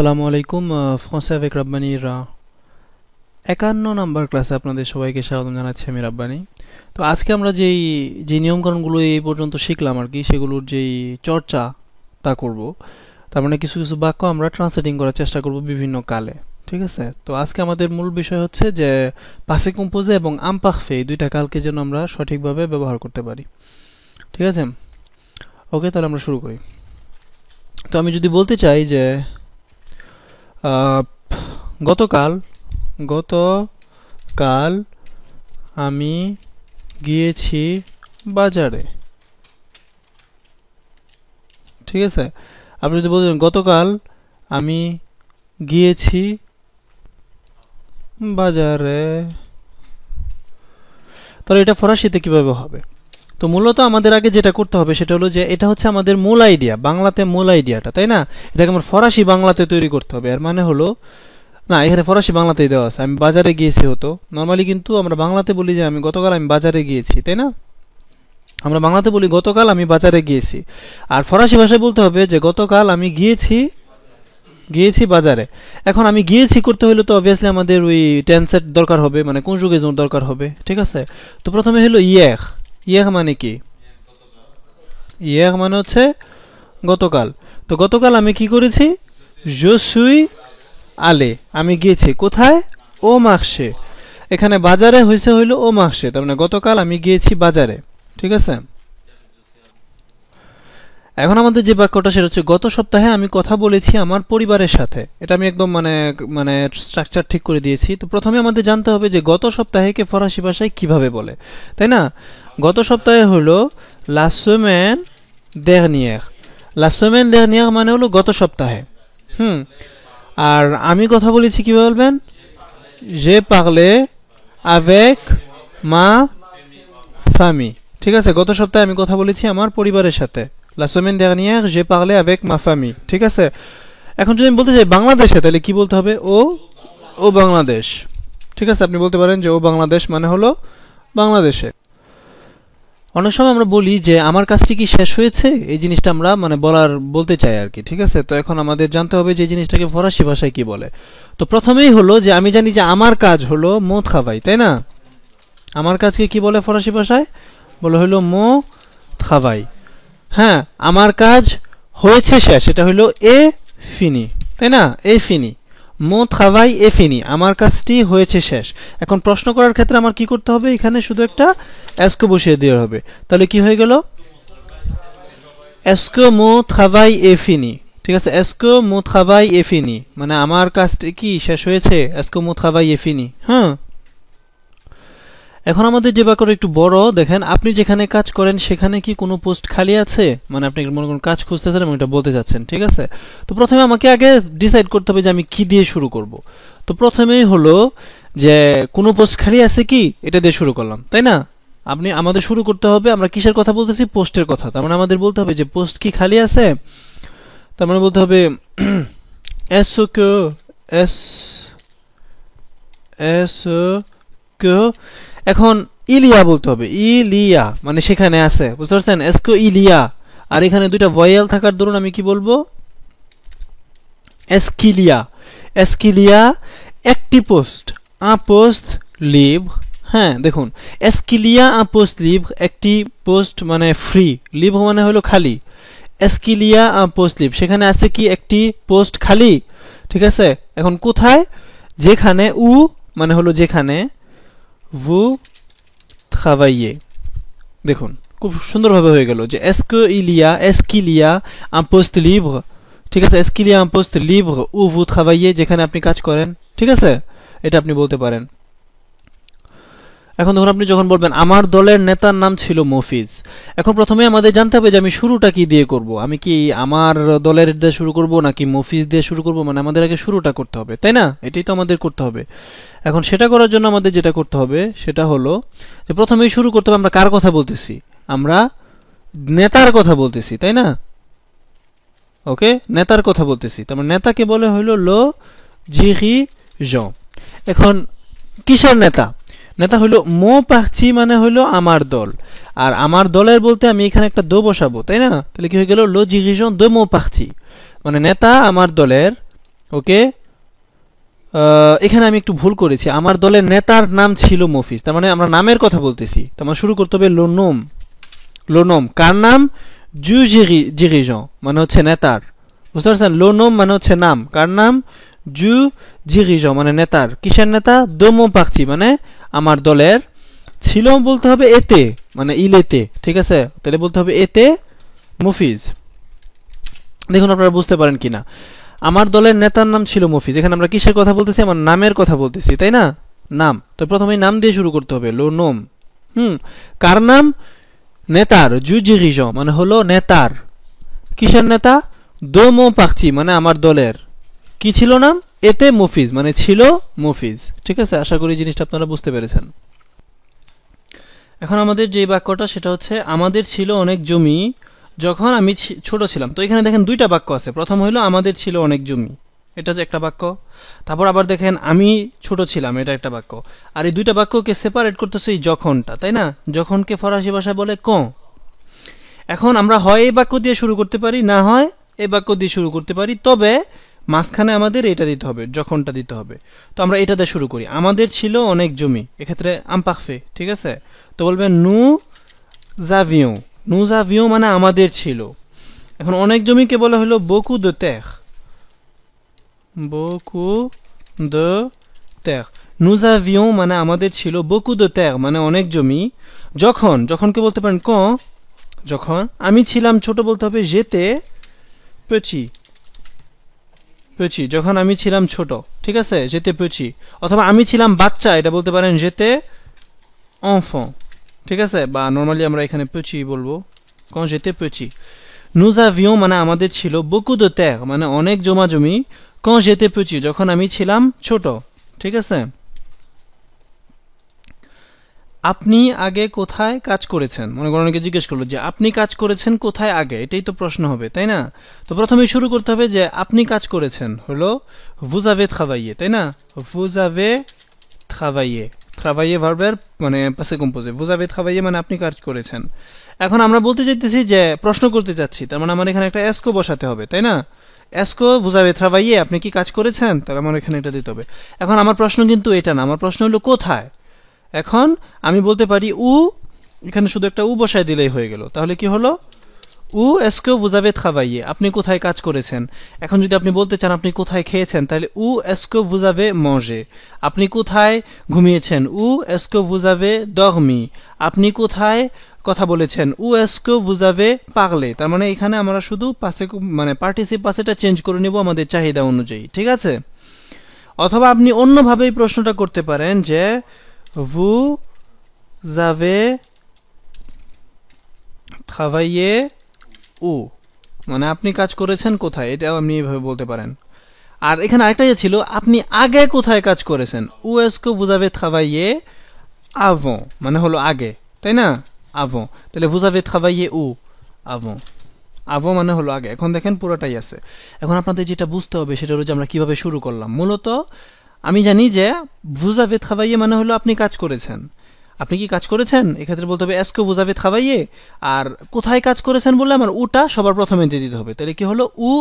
আসসালামু আলাইকুম। ফ্রান্সে avec রাব্বানির 51 নাম্বার ক্লাসে আপনাদের সবাইকে স্বাগত জানাচ্ছি। আমি রাব্বানি। তো আজকে আমরা যেই নিয়মকানুনগুলো এই পর্যন্ত শিখলাম আর কি, সেগুলোর যেই চর্চা তা করব। তার মানে কিছু কিছু বাক্য আমরা ট্রান্সলেটিং করার চেষ্টা করব বিভিন্ন কালে। ঠিক আছে? তো আজকে আমাদের মূল বিষয় হচ্ছে যে পাসে কম্পোজে এবং আমপারফে এই দুইটা কালকে যেন আমরা সঠিকভাবে ব্যবহার করতে পারি। ঠিক আছে? ওকে, তাহলে আমরা শুরু করি। তো আমি যদি বলতে চাই যে গতকাল আমি গিয়েছি বাজারে। ঠিক আছে? আপনি যদি বলতেন গতকাল আমি গিয়েছি বাজারে, তাহলে এটা ফরাসিতে কিভাবে হবে? তো মূলত আমাদের আগে যেটা করতে হবে সেটা হলো যে এটা হচ্ছে আমাদের মূল আইডিয়া, বাংলাতে মূল আইডিয়াটা, তাই না? এটাকে আমার ফরাসি বাংলাতে তৈরি করতে হবে। এর মানে হলো, না, এখানে ফরাসি বাংলাতেই দেওয়া আছে, আমি বাজারে গিয়েছি হতো। নর্মালি কিন্তু আমরা বাংলাতে বলি যে আমি গতকাল আমি বাজারে গিয়েছি, তাই না? আমরা বাংলাতে বলি গতকাল আমি বাজারে গিয়েছি, আর ফরাসি ভাষায় বলতে হবে যে গতকাল আমি গিয়েছি বাজারে। এখন আমি গিয়েছি করতে হলে তো অবভিয়াসলি আমাদের ওই টেন্সের দরকার হবে, মানে কনজুগেশন দরকার হবে। ঠিক আছে? তো প্রথমে হলো ইয়ের মানে কি? ইয়ের মানে হচ্ছে গতকাল। তো গতকাল আমি কি করেছি? je suis allé, আমি গিয়েছি কোথায়? ও মার্শে। এখানে বাজারে হইলো ও মার্শে, তার মানে গতকাল আমি গিয়েছি বাজারে। ঠিক আছে? এখন আমাদের যে বাক্যটা সেটা হচ্ছে গত সপ্তাহে আমি কথা বলেছি আমার পরিবারের সাথে। এটা আমি একদম মানে স্ট্রাকচার ঠিক করে দিয়েছি। তো প্রথমে আমাদের জানতে হবে যে গত সপ্তাহেকে ফরাসি ভাষায় কিভাবে বলে, তাই না? গত সপ্তাহে হলো la semaine dernière। la semaine dernière মানে হলো গত সপ্তাহে। আর আমি কথা বলেছি কিভাবে বলবেন? j'ai parlé avec ma famille। ঠিক আছে? গত সপ্তাহে আমি কথা বলেছি আমার পরিবারের সাথে। La semaine dernière, j'ai parlé avec ma famille। ঠিক আছে? এখন যদি আমি বলতে চাই বাংলাদেশে, তাহলে কি বলতে হবে? ও বাংলাদেশ। ঠিক আছে? আপনি বলতে পারেন যে ও বাংলাদেশ মানে হলো বাংলাদেশে। অনেক সময় আমরা বলি যে আমার কাজটি কি শেষ হয়েছে, এই জিনিসটা আমরা মানে বলতে চাই আর কি। ঠিক আছে? তো এখন আমাদের জানতে হবে যে জিনিসটাকে ফরাসি ভাষায় কি বলে। তো প্রথমেই হলো যে আমি জানি যে আমার কাজ হলো মো travail, তাই না? আমার কাজকে কি বলে ফরাসি ভাষায়? বলে হলো মো travail। হ্যাঁ, আমার কাজ হয়েছে শেষ, এটা হলো এ ফিনি, তাই না? এ ফিনি, মো travail এ ফিনি, আমার কাজটি হয়েছে শেষ। এখন প্রশ্ন করার ক্ষেত্রে আমার কি করতে হবে? এখানে শুধু একটা এসকে বসিয়ে দেওয়া হবে। তাহলে কি হয়ে গেল? এসকে মো travail এ ফিনি। ঠিক আছে? এসকে মো travail এ ফিনি মানে আমার কাজটি কি শেষ হয়েছে? এসকে মো travail এ ফিনি। হ্যাঁ, এখন আমাদের যে বাক্যটা একটু বড়, দেখেন আপনি যেখানে কাজ করেন সেখানে কি কোনো পোস্ট খালি আছে? মানে আপনি মনে করুন কাজ খুঁজতেছেন এবং এটা বলতে যাচ্ছেন। ঠিক আছে? তো প্রথমে আমাকে আগে ডিসাইড করতে হবে যে আমি কি দিয়ে শুরু করব। তো প্রথমেই হলো যে কোনো পোস্ট খালি আছে কি, এটা দিয়ে শুরু করলাম, তাই না? আমাদের শুরু করতে হবে, আমরা কিসের কথা বলতেছি? পোস্টের কথা। তার মানে আমাদের বলতে হবে যে পোস্ট কি খালি আছে। তার মানে বলতে হবে est-ce que এখন ইলিয়া বলতে হবে। ইলিয়া মানে সেখানে আছে, বুঝতে পারছেন? Essco Ilya. আর এখানে দুইটা ভয়েল থাকার দরুন আমি কি বলবো? এসকিলিয়া। এসকিলিয়া একটি পোস্ট, আ পোস্ট লিভ। হ্যাঁ, দেখুন, এসকিলিয়া আ পোস্ট লিভ, একটি পোস্ট মানে ফ্রি, লিভ মানে হলো খালি। এসকিলিয়া আ পোস্ট লিভ, সেখানে আছে কি একটি পোস্ট খালি। ঠিক আছে? এখন কোথায়? যেখানে, উ মানে হলো যেখানে, vous travaillez। দেখুন খুব সুন্দরভাবে হয়ে গেল যে est-ce qu'il y a un poste libre। ঠিক আছে? est-ce qu'il y a un poste libre où vous travaillez, যেখানে আপনি কাজ করেন। ঠিক আছে? এটা আপনি বলতে পারেন। এখন দেখুন, আপনি যখন বলবেন আমার দলের নেতার নাম ছিল মফিজ, এখন প্রথমে আমাদের জানতে হবে যে আমি শুরুটা কি দিয়ে করব। আমি কি আমার দলের দিয়ে শুরু করব নাকি মফিজ দিয়ে শুরু করব? মানে আমাদের আগে শুরুটা করতে হবে, তাই না? এটাই তো আমাদের করতে হবে। এখন সেটা করার জন্য আমাদের যেটা করতে হবে সেটা হলো যে প্রথমেই শুরু করতে হবে আমরা কার কথা বলতেছি? আমরা নেতার কথা বলতেছি, তাই না? ওকে, নেতার কথা বলতেছি। তার মানে নেতাকে বলে হলো লো dirigeant। এখন কিসের নেতা? নেতা হলো মো পাখছি মানে হলো আমার দল। আর আমার দলের বলতে আমি এখানে একটা দো বসাবো, তাই না? তাহলে কি হয়ে গেল? লো dirigeant de mon parti, মানে নেতা আমার দলের ওকে, এখানে আমি একটু ভুল করেছি, আমার দলের নেতার নাম ছিল মফিজ, তার মানে আমরা নামের কথা বলতেছি, তার মানে শুরু করতে হবে লোনোম। লোনোম কার নাম? জু ডিরিজেন্ট মানে হচ্ছে নেতার, বুঝতে পারছেন? লোনোম মানে হচ্ছে নাম, কার নাম? জু ডিরিজেন্ট মানে নেতার। কিসের নেতা? দো মো পার্টি মানে আমার দলের। ছিল বলতে হবে এতে, মানে ইলেতে, ঠিক আছে? তাহলে বলতে হবে এতে মফিজ। দেখুন আপনারা বুঝতে পারেন কিনা। আমার দলের নেতার নাম ছিল মফিজ, এখানে আমরা কিসের কথা বলতেছি? আমার নামের কথা বলতেছি, তাই না? নাম, তো প্রথমেই নাম দিয়ে শুরু করতে হবে, লো নোম। কার নাম? নেতার, জু ডিরিজেন্ট মানে হলো নেতার। কিসের নেতা? দো মো পার্টি মানে আমার দলের। কি ছিল নাম? এতে মফিজ মানে ছিল মফিজ। ঠিক আছে, আশা করি জিনিসটা আপনারা বুঝতে পেরেছেন। এখন আমাদের যে বাক্যটা সেটা হচ্ছে আমাদের ছিল অনেক জমি যখন আমি ছোট ছিলাম। তো এখানে দেখেন দুইটা বাক্য আছে। প্রথম হইলো আমাদের ছিল অনেক জমি, এটা হচ্ছে একটা বাক্য। তারপর আবার দেখেন আমি ছোট ছিলাম, এটা একটা বাক্য। আর এই দুইটা বাক্যকে সেপারেট করতেছে এই যখনটা, তাই না? যখনকে ফরাসি ভাষায় বলে কঁ। এখন আমরা হয় এই বাক্য দিয়ে শুরু করতে পারি, না হয় এই বাক্য দিয়ে শুরু করতে পারি, তবে মাঝখানে আমাদের এটা দিতে হবে, যখনটা দিতে হবে। তো আমরা এটা দিয়ে শুরু করি, আমাদের ছিল অনেক জমি, এক্ষেত্রে আমপাখফে, ঠিক আছে? তো বলবেন নু জাভিও। নু জাভিও মানে আমাদের ছিল। এখন অনেক জমিকে বলা হলো beaucoup de terre, beaucoup de terre। nous avions মানে আমাদের ছিল, beaucoup de terre মানে অনেক জমি। যখন, যখনকে বলতে পারেন quand, যখন আমি ছিলাম ছোট বলতে হবে j'étais petit, petit যখন আমি ছিলাম ছোট, ঠিক আছে? j'étais petit। অথবা আমি ছিলাম বাচ্চা, এটা বলতে পারেন j'étais enfant, ঠিক আছে? বা নরমালি আমরা এখানে petit বলবো, quand j'étais petit। nous avions মানে আমাদের ছিল, beaucoup de terre মানে অনেক জমা জমি, quand j'étais petit যখন আমি ছিলাম ছোট, ঠিক আছে? আপনি আগে কোথায় কাজ করেছেন? মনে করেন অনেকে জিজ্ঞেস করলো যে আপনি কাজ করেছেন কোথায় আগে, এটাই তো প্রশ্ন হবে, তাই না? তো প্রথমে শুরু করতে হবে যে আপনি কাজ করেছেন হলো vous avez travaillé, তাই না? vous avez travaillé, travaillé ভার্বের মানে পাসে কম্পোজে, vous avez travaillé মানে আপনি কাজ করেছেন। এখন আমরা বলতে চাইতেছি যে প্রশ্ন করতে চাচ্ছি, তার মানে আমার এখানে একটা এসকো বসাতে হবে, তাই না? এসকো vous avez travaillé, আপনি কি কাজ করেছেন, তাহলে আমার এখানে এটা দিতে হবে। এখন আমার প্রশ্ন কিন্তু এটা না, আমার প্রশ্ন হলো কোথায়। এখন আমি বলতে পারি উ, এখানে শুধু একটা উ বসায় দিলেই হয়ে গেল। তাহলে কি হলো? উ এসকো vous avez travaillé, আপনি কোথায় কাজ করেছেন। এখন যদি আপনি বলতে চান আপনি কোথায় খেয়েছেন, তাহলে উ এসকো vous avez mangé, আপনি কোথায় ঘুমিয়েছেন। উ এসকো vous avez dormi, আপনি কোথায় কথা বলেছেন। উ এসকো vous avez parlé, তার মানে এখানে আমরা শুধু পাসে মানে পার্টিসিপ পাসেটা চেঞ্জ করে নেব আমাদের চাহিদা অনুযায়ী, ঠিক আছে? অথবা আপনি অন্যভাবে এই প্রশ্নটা করতে পারেন যে vous avez travaillé où, মানে আপনি কাজ করেছেন কোথায়, এটাও আপনি এইভাবে বলতে পারেন। আর এখানে আরেকটা ছিল আপনি আগে কোথায় কাজ করেছেন। où est-ce que vous avez travaillé avant মানে হলো আগে, তাই না? avant, তাহলে vous avez travaillé où avant, avant মানে হলো আগে। এখন দেখেন পুরোটাই আছে। এখন আপনাদের যেটা বুঝতে হবে সেটা হলো যে আমরা কিভাবে শুরু করলাম। মূলত আমি জানি যে vous avez travaillé মানে হলো আপনি কাজ করেছেন, আপনি কি কাজ করেছেন, এক্ষেত্রে বলতে হবে est-ce que vous avez travaillé। আর কোথায় কাজ করেছেন বললে আমার উটা সবার প্রথমে দিয়ে দিতে হবে। তাহলে কি হলো? où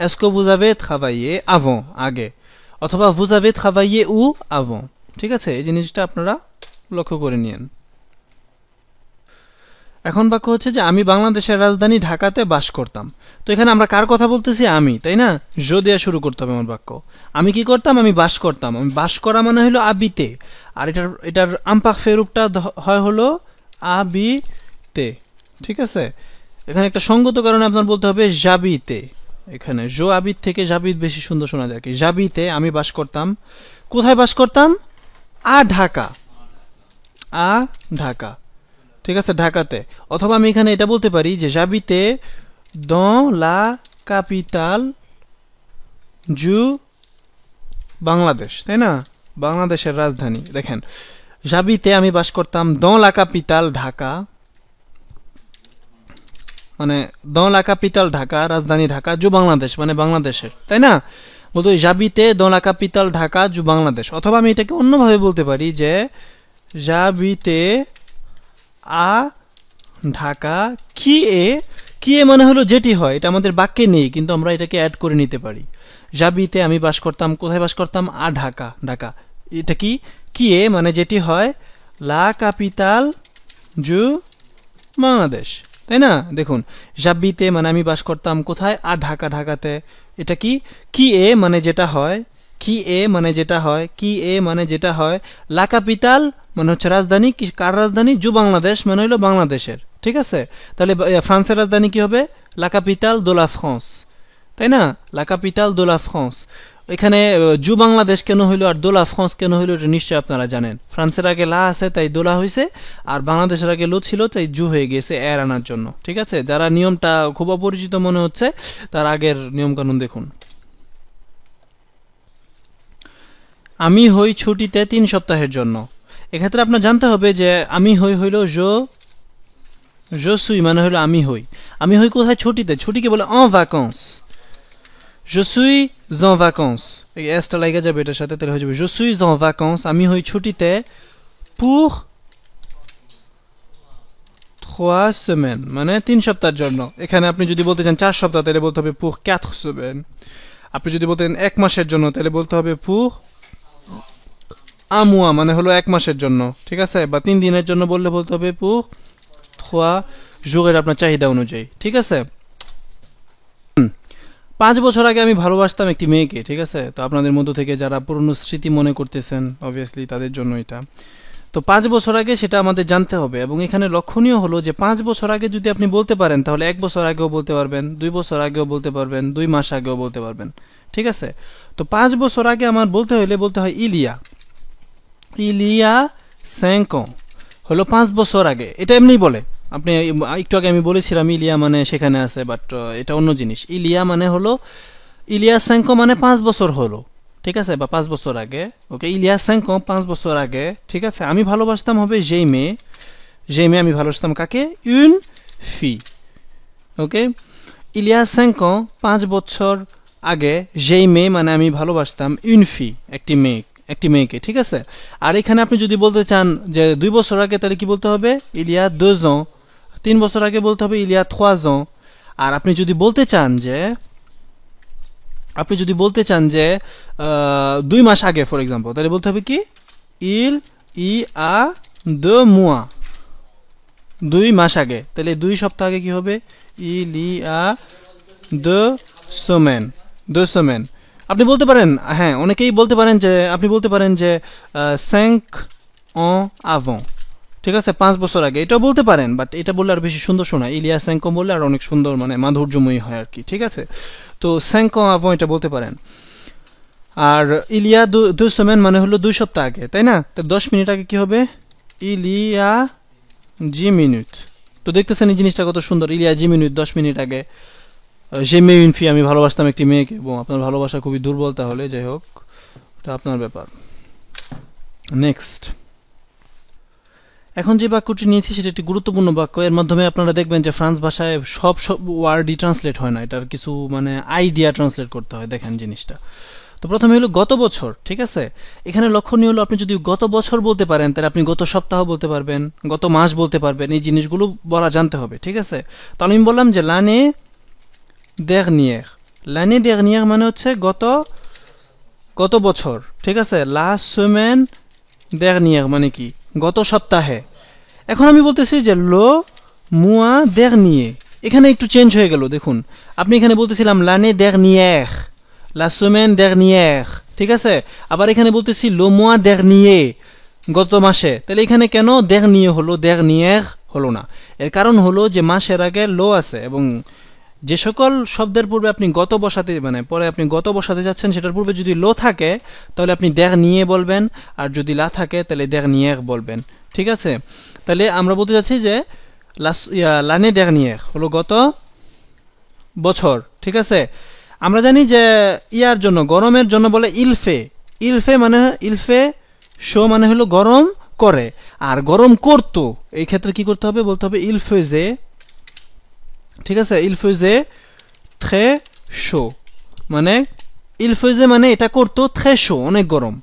est-ce que vous avez travaillé avant আগে, অথবা vous avez travaillé où avant, ঠিক আছে? এই জিনিসটা আপনারা লক্ষ্য করে নিন। এখন বাক্য হচ্ছে যে আমি বাংলাদেশের রাজধানী ঢাকাতে বাস করতাম। তো এখানে আমরা কার কথা বলতেছি? আমি, তাই না? জো দিয়ে শুরু করতে হবে আমার বাক্য। আমি কি করতাম? আমি বাস করতাম। আমি বাস করা মানে হলো আবিতে, আর এটার আমপাখফে রূপটা হয় হলো আবিতে, ঠিক আছে? এখানে একটা সঙ্গত কারণে আপনার বলতে হবে জাবিতে। এখানে জো আবিদ থেকে জাবিদ বেশি সুন্দর শোনা যায়। কি জাবিতে আমি বাস করতাম। কোথায় বাস করতাম? ঢাকা, ঢাকা, ঠিক আছে? ঢাকাতে। অথবা আমি এখানে এটা বলতে পারি যে যাবিতে dans la capitale du Bangladesh, তাই না? বাংলাদেশের রাজধানী। দেখেন যাবিতে আমি বাস করতাম dans la capitale ঢাকা, মানে dans la capitale ঢাকা, রাজধানী ঢাকা, জু বাংলাদেশ মানে বাংলাদেশের, তাই না? বলতো যাবিতে dans la capitale ঢাকা জু বাংলাদেশ। অথবা আমি এটাকে অন্যভাবে বলতে পারি যে যাবিতে à Dhaka qui est কি এ মানে হলো যেটি হয়, এটা আমাদের বাক্যে নেই কিন্তু আমরা এটাকে অ্যাড করে নিতে পারি। জাবিতে আমি বাস করতাম, কোথায় বাস করতাম? ঢাকা, ঢাকা। এটা কি এ মানে যেটি হয়, লা ক্যাপিটাল জু বাংলাদেশ, তাই না? দেখুন, জাবিতে মানে আমি বাস করতাম কোথায়? ঢাকা, ঢাকাতে। এটা কি এ মানে যেটা হয়, কি এ মানে যেটা হয়, কি এ মানে যেটা হয়, লা ক্যাপিটাল মানে হচ্ছে রাজধানী, কার রাজধানী? জু বাংলাদেশ মানে হলো বাংলাদেশের, ঠিক আছে? তাহলে ফ্রান্সের রাজধানী কি হবে? লা ক্যাপিটাল দো লা ফ্রান্স, তাই না? লা ক্যাপিটাল দো লা ফ্রান্স। এখানে জু বাংলাদেশ কেন হইলো আর দোলা ফ্রান্স কেন হইলো এটা নিশ্চয়ই আপনারা জানেন। ফ্রান্সের আগে লা আছে তাই দোলা হয়েছে, আর বাংলাদেশের আগে লো ছিল তাই জু হয়ে গেছে এর আনার জন্য, ঠিক আছে? যারা নিয়মটা খুব অপরিচিত মনে হচ্ছে তার আগের নিয়ম কানুন দেখুন। আমি হই ছুটিতে 3 সপ্তাহের জন্য। এক্ষেত্রে আপনার জানতে হবে যে আমি হই হইল je suis মানে হলো আমি হই। আমি হই কোথায়? ছুটিতে। ছুটিকে বলে en vacances। je suis en vacances, এই এসটা লাগা যাবে এটার সাথে, তাহলে হয়ে যাবে je suis en vacances, আমি হই ছুটিতে pour 3 semaines মানে 3 সপ্তাহের জন্য। এখানে আপনি যদি বলতে চান 4 সপ্তাহ তাহলে বলতে হবে pour 4 semaines। আপনি যদি বলতেন 1 মাসের জন্য তাহলে বলতে হবে pour un mois মানে হলো 1 মাসের জন্য, ঠিক আছে? বা 3 দিনের জন্য বললে বলতে হবে pour 3 jours, আপনার চাহিদা অনুযায়ী, ঠিক আছে? 5 বছর আগে আমি ভালোবাসতাম একটি মেয়েকে, ঠিক আছে? তো আপনাদের মধ্য থেকে যারা পুরনো স্মৃতি মনে করতেছেন অবভিয়াসলি তাদের জন্য এটা। তো 5 বছর আগে সেটা আমাদের জানতে হবে, এবং এখানে লক্ষণীয় হলো যে 5 বছর আগে যদি আপনি বলতে পারেন তাহলে 1 বছর আগেও বলতে পারবেন, 2 বছর আগেও বলতে পারবেন, 2 মাস আগেও বলতে পারবেন, ঠিক আছে? তো 5 বছর আগে আমার বলতে হলে বলতে হয় ইলিয়া 5 ans, হলো 5 বছর আগে। এটা এমনি বলে, আপনি একটু আগে আমি বলেছিলাম ইলিয়া মানে সেখানে আছে, বাট এটা অন্য জিনিস। ইলিয়া মানে হলো ইলিয়া 5 ans মানে 5 বছর হলো, ঠিক আছে? বা 5 বছর আগে। ওকে, ইলিয়া 5 ans 5 বছর আগে, ঠিক আছে? আমি ভালোবাসতাম হবে j'aimais আমি ভালোবাসতাম কাকে? une fille। ওকে, ইলিয়া 5 ans 5 বছর আগে j'aimais মানে আমি ভালোবাসতাম une fille একটি মেয়েকে, ঠিক আছে? আর এখানে আপনি যদি বলতে চান যে 2 বছর আগে তাহলে কি বলতে হবে? Ilya 2 ans। 3 বছর আগে বলতে হবে ইলিয়া 3 ans। আর আপনি যদি বলতে চান যে 2 মাস আগে ফর এক্সাম্পল, তাহলে বলতে হবে কি? il y a 2 mois, 2 মাস আগে। তাহলে 2 সপ্তাহ আগে কি হবে? il y a 2 semaines। আপনি বলতে পারেন, হ্যাঁ অনেকেই বলতে পারেন যে আপনি বলতে পারেন যে 5 ans avant, ঠিক আছে? 5 বছর আগে, এটাও বলতে পারেন, বাট এটা বললে আর বেশি সুন্দর শোনায়। ইলিয়া 5 ans বললে আর অনেক সুন্দর, মানে মাধুর্যময়ী হয় আর কি, ঠিক আছে? তো 5 ans avant এটা বলতে পারেন। আর ইলিয়া 2 semaines মানে হলো 2 সপ্তাহ আগে, তাই না? তো 10 মিনিট আগে কি হবে? ইলিয়া 10 minutes। তো দেখতেছেন এই জিনিসটা কত সুন্দর, ইলিয়া 10 minutes 10 মিনিট আগে। j'aimais une fille আমি ভালোবাসতাম একটি মেয়েকে। এবং আপনার ভালোবাসা খুবই দুর্বল, তাহলে যাই হোক এটা আপনার ব্যাপার। নেক্সট, এখন যে বাক্যটি নিয়েছি সেটা একটি গুরুত্বপূর্ণ বাক্য। এর মাধ্যমে আপনারা দেখবেন যে ফ্রান্স ভাষায় সব ওয়ার্ডই ট্রান্সলেট হয় না, এটার কিছু মানে আইডিয়া ট্রান্সলেট করতে হয়। দেখেন জিনিসটা, তো প্রথমে হলো গত বছর, ঠিক আছে? এখানে লক্ষণীয় হলো আপনি যদি গত বছর বলতে পারেন তাহলে আপনি গত সপ্তাহ বলতে পারবেন, গত মাস বলতে পারবেন। এই জিনিসগুলো বলা জানতে হবে, ঠিক আছে? তাহলে আমি বললাম যে l'année dernière মানে হচ্ছে গত বছর, ঠিক আছে? la semaine dernière মানে কি? গত সপ্তাহে। এখন আমি বলতেছি যে লো mois dernier, এখানে একটু চেঞ্জ হয়ে গেল। দেখুন, আপনি এখানে বলতেছিলাম l'année dernière, la semaine dernière, ঠিক আছে? আবার এখানে বলতেছি লো mois dernier, গত মাসে। তাহলে এখানে কেন dernier হলো, dernière হলো না? এর কারণ হলো যে মাসের আগে লো আছে, এবং যে সকল শব্দের পূর্বে আপনি গত বসাতে মানে পরে আপনি গত বসাতে যাচ্ছেন সেটার পূর্বে যদি লো থাকে তাহলে আপনি dernier বলবেন, আর যদি লা থাকে তাহলে dernière বলবেন, ঠিক আছে? তাহলে আমরা বলতে যাচ্ছি যে l'année dernière হলো গত বছর, ঠিক আছে? আমরা জানি যে ইয়ার জন্য, গরমের জন্য বলে il fait মানে il fait chaud মানে হলো গরম করে, আর গরম করতো এই ক্ষেত্রে কি করতে হবে? বলতে হবে il faisait, ঠিক আছে? il faisait très chaud মানে il faisait মানে এটা করতো très chaud অনেক গরম।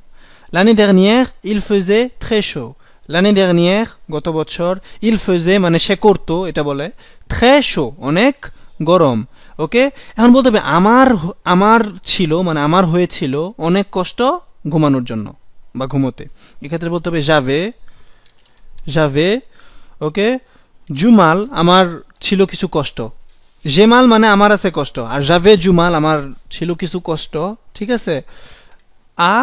l'année dernière il faisait très chaud, l'année dernière গত বছর il faisait মানে সে করতো এটা বলে très chaud অনেক গরম ওকে এখন বলতে হবে আমার ছিল মানে আমার হয়েছিল অনেক কষ্ট ঘুমানোর জন্য বা ঘুমোতে এক্ষেত্রে বলতে হবে যাবে ওকে জুমাল আমার ছিল কিছু কষ্ট জেমাল মানে আমার আছে কষ্ট আর যাবে জুমাল আমার ছিল কিছু কষ্ট ঠিক আছে আ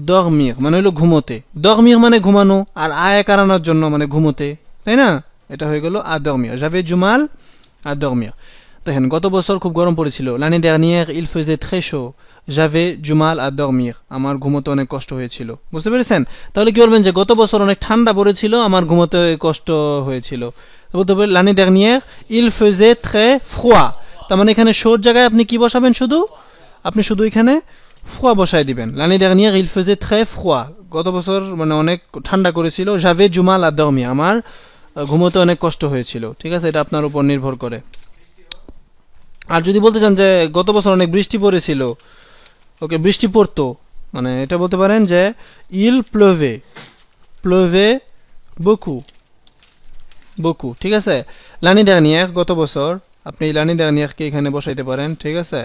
dormir মানে হলো ঘুমোতে dormir মানে ঘুমানো আর আয় কারণের জন্য মানে ঘুমোতে তাই না এটা হয়ে গেল à dormir যাবে জুমাল à dormir দেখেন গত বছর খুব গরম পড়েছিল l'année dernière il faisait très chaud j'avais du mal à dormir আমার ঘুমোতে অনেক কষ্ট হয়েছিল বুঝতে পেরেছেন তাহলে কি বলবেন যে গত বছর অনেক ঠান্ডা পড়েছিল আমার ঘুমোতে কষ্ট হয়েছিল বলতে হবে l'année dernière il faisait très froid তার মানে এখানে শোর জায়গায় আপনি কি বসাবেন আপনি শুধু এখানে froid বসায় দিবেন l'année dernière il faisait très froid গত বছর মানে অনেক ঠান্ডা করেছিল j'avais du mal à dormir আমার ঘুমোতে অনেক কষ্ট হয়েছিল ঠিক আছে এটা আপনার উপর নির্ভর করে আর যদি বলতে চান যে গত বছর অনেক বৃষ্টি পড়েছিল ওকে বৃষ্টি পড়তো মানে এটা বলতে পারেন যে il pleuvait beaucoup ঠিক আছে l'année dernière গত বছর আপনি l'année dernière কে এখানে বসাইতে পারেন ঠিক আছে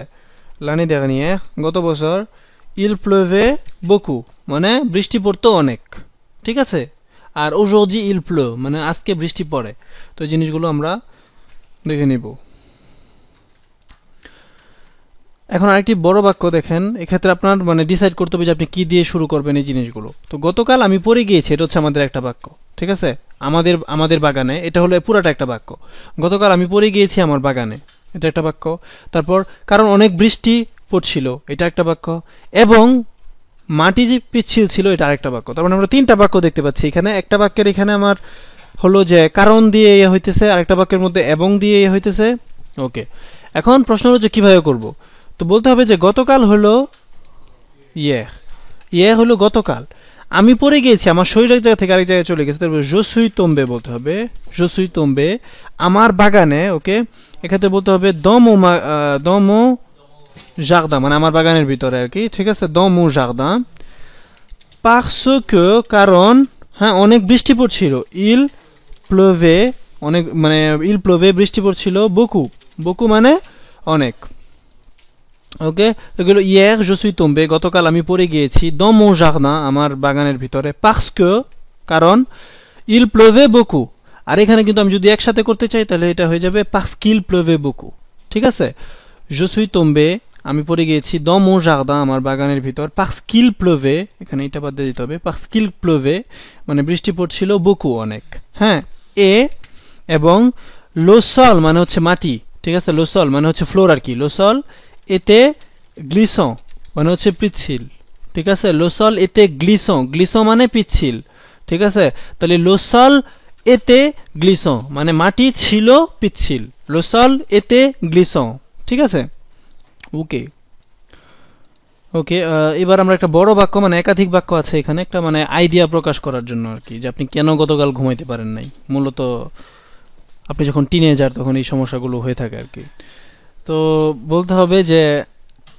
l'année dernière গত বছর il pleuvait beaucoup মানে বৃষ্টি পড়তো অনেক ঠিক আছে আর aujourd'hui il pleut মানে আজকে বৃষ্টি পড়ে তো এই জিনিসগুলো আমরা দেখে নিব এখন আরেকটি বড় বাক্য দেখেন এক্ষেত্রে আপনার মানে ডিসাইড করতে হবে যে আপনি কি দিয়ে শুরু করবেন এই জিনিসগুলো তো গতকাল আমি পড়ে গিয়েছি এটা হচ্ছে আমাদের একটা বাক্য ঠিক আছে আমাদের বাগানে এটা হলো পুরাটা একটা বাক্য গতকাল আমি পড়ে গিয়েছি আমার বাগানে এটা একটা বাক্য তারপর কারণ অনেক বৃষ্টি পড়ছিল এটা একটা বাক্য এবং মাটি যে পিচ্ছিল ছিল এটা আরেকটা বাক্য তার মানে আমরা তিনটা বাক্য দেখতে পাচ্ছি এখানে একটা বাক্যের এখানে আমার হলো যে কারণ দিয়ে ইয়ে হইতেছে আরেকটা বাক্যের মধ্যে এবং দিয়ে ইয়ে হইতেছে ওকে এখন প্রশ্ন হলো যে কিভাবে করব তো বলতে হবে যে গতকাল হলো ইয়ে হলো গতকাল আমি পড়ে গিয়েছি আমার শরীর এক জায়গা থেকে আরেক জায়গায় চলে গেছে তারপর je suis tombé বলতে হবে je suis tombé আমার বাগানে ওকে এক্ষেত্রে বলতে হবে dans mon jardin মানে আমার বাগানের ভিতরে আর কি ঠিক আছে dans mon jardin parce que কারণ হ্যাঁ অনেক বৃষ্টি পড়ছিল il pleuvait অনেক মানে il pleuvait বৃষ্টি পড়ছিল beaucoup মানে অনেক ওকে এগুলো hier je suis tombé গতকাল আমি পড়ে গিয়েছি dans mon jardin আমার বাগানের ভিতরে parce que কারণ il pleuvait beaucoup আর এখানে কিন্তু আমি যদি একসাথে করতে চাই তাহলে এটা হয়ে যাবে parce qu'il pleuvait beaucoup ঠিক আছে je suis tombé আমি পড়ে গিয়েছি dans mon jardin আমার বাগানের ভিতর parce qu'il pleuvait এখানে এটা বাদ দিয়ে দিতে হবে parce qu'il pleuvait মানে বৃষ্টি পড়ছিল beaucoup অনেক হ্যাঁ এবং le sol মানে হচ্ছে মাটি ঠিক আছে le sol মানে হচ্ছে ফ্লোর আর কি le sol était glissant মানে হচ্ছে পিচ্ছিল ঠিক আছে le sol était glissant মানে পিচ্ছিল ঠিক আছে তাহলে le sol était glissant মানে মাটি ছিল পিচ্ছিল le sol était glissant ঠিক আছে ওকে এবার আমরা একটা বড় বাক্য মানে একাধিক বাক্য আছে এখানে একটা মানে আইডিয়া প্রকাশ করার জন্য আর কি যে আপনি কেন গতকাল ঘুমাইতে পারেন নাই মূলত আপনি যখন টিনেজার তখন এই সমস্যাগুলো হয়ে থাকে আর কি তো বলতে হবে যে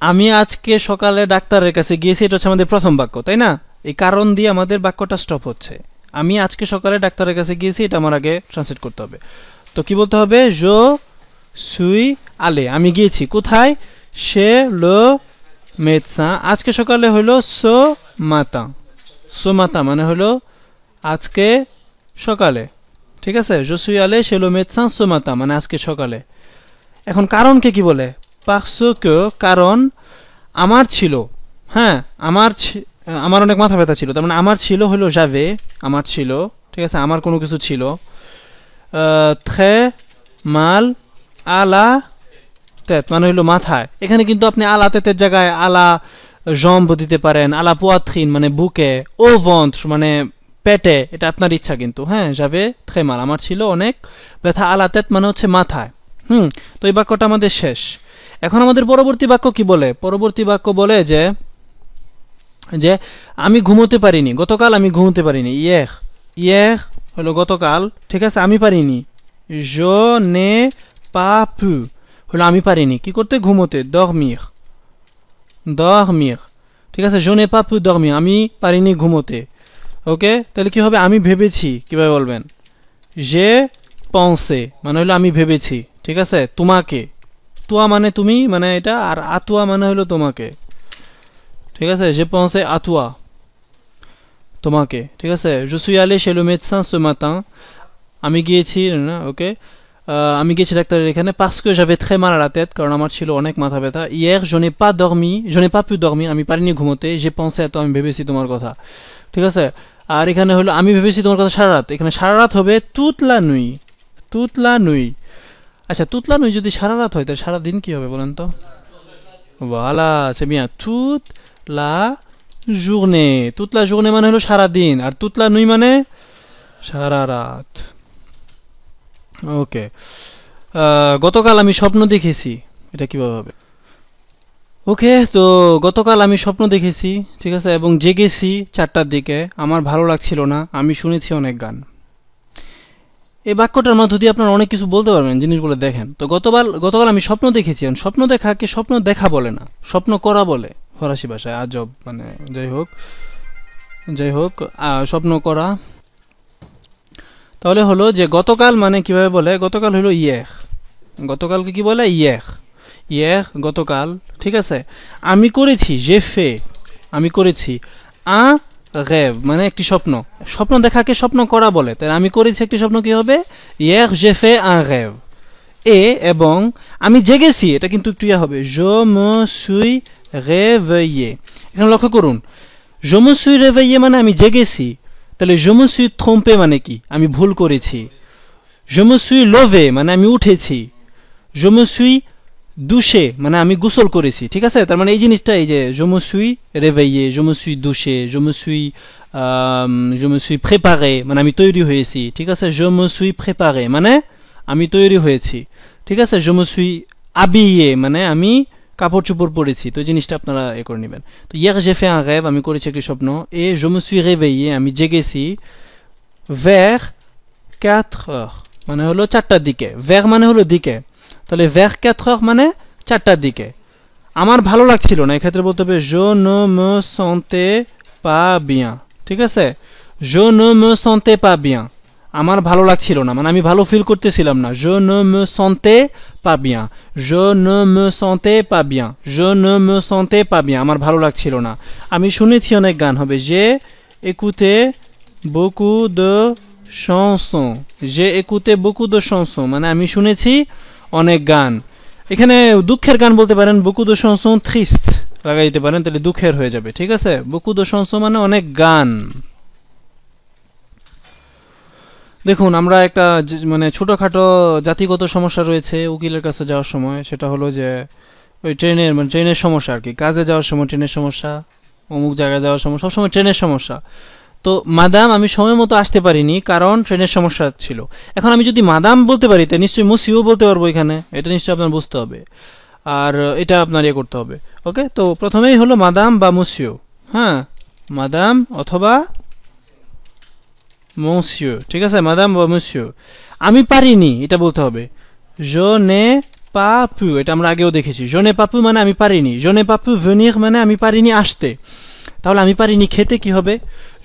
আমি আজকে সকালে ডাক্তারের কাছে গিয়েছি এটা হচ্ছে আমাদের প্রথম বাক্য তাই না এই কারণ দিয়ে আমাদের বাক্যটা স্টপ হচ্ছে আমি আজকে সকালে ডাক্তারের কাছে গিয়েছি এটা আমার আগে ট্রান্সলেট করতে হবে তো কি বলতে হবে je suis allé আমি গিয়েছি কোথায় chez le médecin আজকে সকালে হলো ce matin মানে হলো আজকে সকালে ঠিক আছে je suis allé chez le médecin ce matin মানে আজকে সকালে এখন কারণকে কি বলে parce que কারণ আমার ছিল হ্যাঁ আমার অনেক মাথা ব্যথা ছিল তার মানে আমার ছিল হলো j'avais আমার ছিল ঠিক আছে আমার কোনো কিছু ছিল très mal à la tête মানে হলো মাথায় এখানে কিন্তু আপনি à la tête এর জায়গায় à la jambe দিতে পারেন à la poitrine মানে বুকে au ventre মানে পেটে এটা আপনার ইচ্ছা কিন্তু হ্যাঁ j'avais très mal আমার ছিল অনেক ব্যথা à la tête মানে হচ্ছে মাথায় তো এই বাক্যটা আমাদের শেষ এখন আমাদের পরবর্তী বাক্য কি বলে পরবর্তী বাক্য বলে যে আমি ঘুমোতে পারিনি গতকাল আমি ঘুমোতে পারিনি hier হলো গতকাল ঠিক আছে আমি পারিনি je n'ai pas pu হলো আমি পারিনি কি করতে ঘুমোতে dormir ঠিক আছে je n'ai pas pu dormir আমি পারিনি ঘুমোতে ওকে, তাহলে কি হবে? আমি ভেবেছি কিভাবে বলবেন? j'ai pensé মানে হলো আমি ভেবেছি, ঠিক আছে? তোমাকে, তোয়া মানে তুমি মানে এটা, আর আতুয়া মানে হলো তোমাকে, ঠিক আছে? j'ai pensé à toi তোমাকে, ঠিক আছে? je suis allé chez le médecin ce matin আমি গিয়েছি না, ওকে, আমি গেছি ডাক্তারের এখানে parce que j'avais très mal à la tête কারণ আমার ছিল অনেক মাথা ব্যথা। hier je n'ai pas dormi, je n'ai pas pu dormir আমি পারিনি ঘুমোতে। j'ai pensé à toi আমি ভেবেছি তোমার কথা, ঠিক আছে? আর এখানে হলো আমি ভেবেছি তোমার কথা সারা রাত, এখানে সারা রাত হবে toute la nuit, toute la nuit। আচ্ছা toute la nuit যদি সারা রাত হয় তাহলে সারা দিন কি হবে বলেন তো? voilà c'est bien, toute la journée, toute la journée মানে হলো সারা দিন, আর toute la nuit মানে সারা রাত। ওকে, গতকাল আমি স্বপ্ন দেখেছি, এটা কিভাবে হবে? ওকে, তো গতকাল আমি স্বপ্ন দেখেছি, ঠিক আছে, এবং জেগেছি 4টার দিকে, আমার ভালো লাগছিল না, আমি শুনেছি অনেক গান। এই বাক্যটার মধ্য দিয়ে আপনারা অনেক কিছু বলতে পারবেন, জিনিসগুলো দেখেন। তো গতকাল আমি স্বপ্ন দেখেছি, স্বপ্ন দেখাকে স্বপ্ন দেখা বলে না, স্বপ্ন করা বলে ফরাসি ভাষায়, আজব মানে। যাই হোক স্বপ্ন করা। তাহলে হলো যে গতকাল মানে কিভাবে বলে? গতকাল হলো ইয়ের, গতকালকে কি বলে? ইয়ের গতকাল, ঠিক আছে? আমি করেছি j'ai fait আমি করেছি un rêve মানে একটি স্বপ্ন, স্বপ্ন দেখাকে স্বপ্ন করা বলে, তাই আমি করেছি একটি স্বপ্ন কি হবে? hier j'ai fait un rêve। এবং আমি জেগেছি এটা কিন্তু একটু ইয়া হবে, je me suis réveillé। এখানে লক্ষ্য করুন, je me suis réveillé মানে আমি জেগেছি, তাহলে je me suis trompé মানে কি? আমি ভুল করেছি। je me suis levé মানে আমি উঠেছি। je me suis douché মানে আমি গোসল করেছি, ঠিক আছে? তার মানে এই জিনিসটা, এই যে je me suis réveillé, je me suis douché, je me suis préparé মানে আমি তৈরি হয়েছি, ঠিক আছে? je me suis préparé মানে আমি তৈরি হয়েছি, ঠিক আছে? je me suis habillé মানে আমি কাপড় চোপড় পরেছি। তো জিনিসটা আপনারা এ করে নেবেন। তো hier j'ai fait un rêve আমি করেছি একটি স্বপ্ন, et je me suis réveillé আমি জেগেছি vers 4 heures মানে হলো 4টার দিকে, vers মানে হলো দিকে, তাহলে vers 4 heures মানে 4টার দিকে। আমার ভালো লাগছিল না, এক্ষেত্রে বলতে হবে je ne me sentais pas bien, ঠিক আছে? je ne me sentais pas bien আমার ভালো লাগছিল না মানে আমি ভালো ফিল করতেছিলাম না। je ne me sentais pas bien, je ne me sentais pas bien, je ne me sentais pas bien আমার ভালো লাগছিল না। আমি শুনেছি অনেক গান হবে j'ai écouté beaucoup de chansons, j'ai écouté beaucoup de chansons মানে আমি শুনেছি অনেক গান। এখানে দুঃখের গান বলতে পারেন, beaucoup de chansons tristes লাগাই দিতে পারেন, তাহলে দুঃখের হয়ে যাবে, ঠিক আছে? beaucoup de chansons মানে অনেক গান। দেখুন আমরা একটা মানে ছোটখাটো জাতিগত সমস্যা রয়েছে উকিলের কাছে যাওয়ার সময়, সেটা হলো যে ওই ট্রেনের মানে ট্রেনের সমস্যা আর কি, কাজে যাওয়ার সময় ট্রেনের সমস্যা, অমুক জায়গায় যাওয়ার সময়, সবসময় ট্রেনের সমস্যা। তো মাদাম আমি সময় মতো আসতে পারিনি কারণ ট্রেনের সমস্যা ছিল। এখন আমি যদি মাদাম বলতে পারি তাই নিশ্চয়ই মুসিও বলতে পারবো এখানে, এটা নিশ্চয়ই আপনার বুঝতে হবে, আর এটা আপনার ইয়ে করতে হবে। ওকে, তো প্রথমেই হলো মাদাম বা মুসিও, হ্যাঁ মাদাম অথবা মসিও, ঠিক আছে? মাদাম বা মসিও। আমি পারিনি এটা বলতে হবে je n'ai pas pu, এটা আমরা আগেও দেখেছি। je n'ai pas pu মানে আমি পারিনি, je n'ai pas pu venir মানে আমি পারিনি আসতে। তাহলে আমি পারিনি খেতে কি হবে?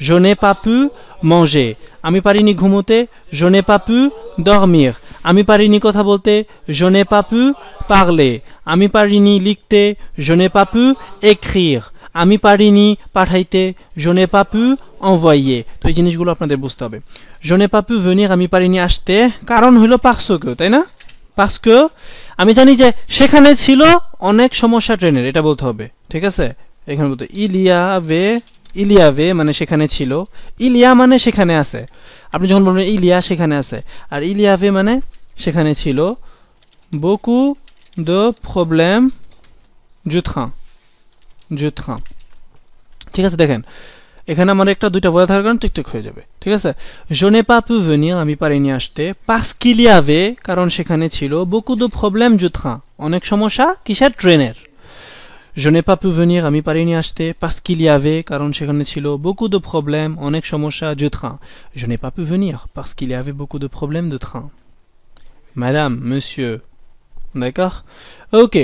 je n'ai pas pu manger আমি পারিনি ঘুমোতে, je n'ai pas pu dormir আমি পারিনি কথা বলতে, je n'ai pas pu parler আমি পারিনি লিখতে, je n'ai pas pu écrire আমি পারিনি পাঠাইতে, je n'ai pas pu envoyer। তো এই জিনিসগুলো আপনাদের বুঝতে হবে। je n'ai pas pu venir আমি পারিনি আসতে, কারণ হলো parce que, তাই না? parce que আমি জানি যে সেখানে ছিল অনেক সমস্যা ট্রেনের, এটা বলতে হবে, ঠিক আছে? এখানে বলতে il y avait মানে সেখানে ছিল, il y a মানে সেখানে আছে। আপনি যখন বলবেন il y a সেখানে আছে, আর il y avait মানে সেখানে ছিল beaucoup de problèmes du train, ঠিক আছে? দেখেন এখানে আমার একটা দুইটা বোঝা থাকার কারণে টিকটিক হয়ে যাবে, ঠিক আছে? je n'ai pas pu venir আমি পারিনি আসতে, parce qu'il y avait কারণ সেখানে ছিল beaucoup de problèmes du train অনেক সমস্যা কিসের? ট্রেনের। je n'ai pas pu venir আমি পারিনি আসতে, parce qu'il y avait কারণ সেখানে ছিল beaucoup de problèmes অনেক সমস্যা du train। je n'ai pas pu venir parce qu'il y avait beaucoup de problèmes de train। madame, monsieur, d'accord? ok,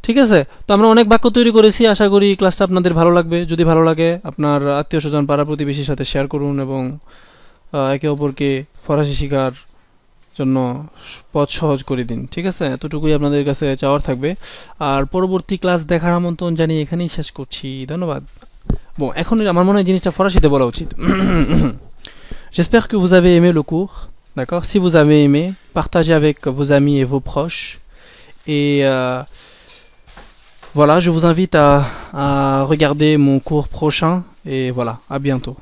ঠিক আছে, তো আমরা অনেক বাক্য তৈরি করেছি, আশা করি ক্লাসটা আপনাদের ভালো লাগবে। যদি ভালো লাগে আপনার আত্মীয় স্বজন পাড়া প্রতিবেশীর সাথে শেয়ার করুন এবং একে অপরকে ফরাসি শেখার জন্য পথ সহজ করে দিন। ঠিক আছে, এতটুকুই আপনাদের কাছে চাওয়ার থাকবে। আর পরবর্তী ক্লাস দেখার আমন্ত্রণ জানিয়ে এখানেই শেষ করছি, ধন্যবাদ। এখন আমার মনে হয় জিনিসটা ফরাসিতে বলা উচিত। J'espère que vous avez aimé le cours, d'accord? Si vous avez aimé, partagez avec vos amis et vos proches. Et voilà, je vous invite à regarder mon cours prochain. Et voilà, à bientôt.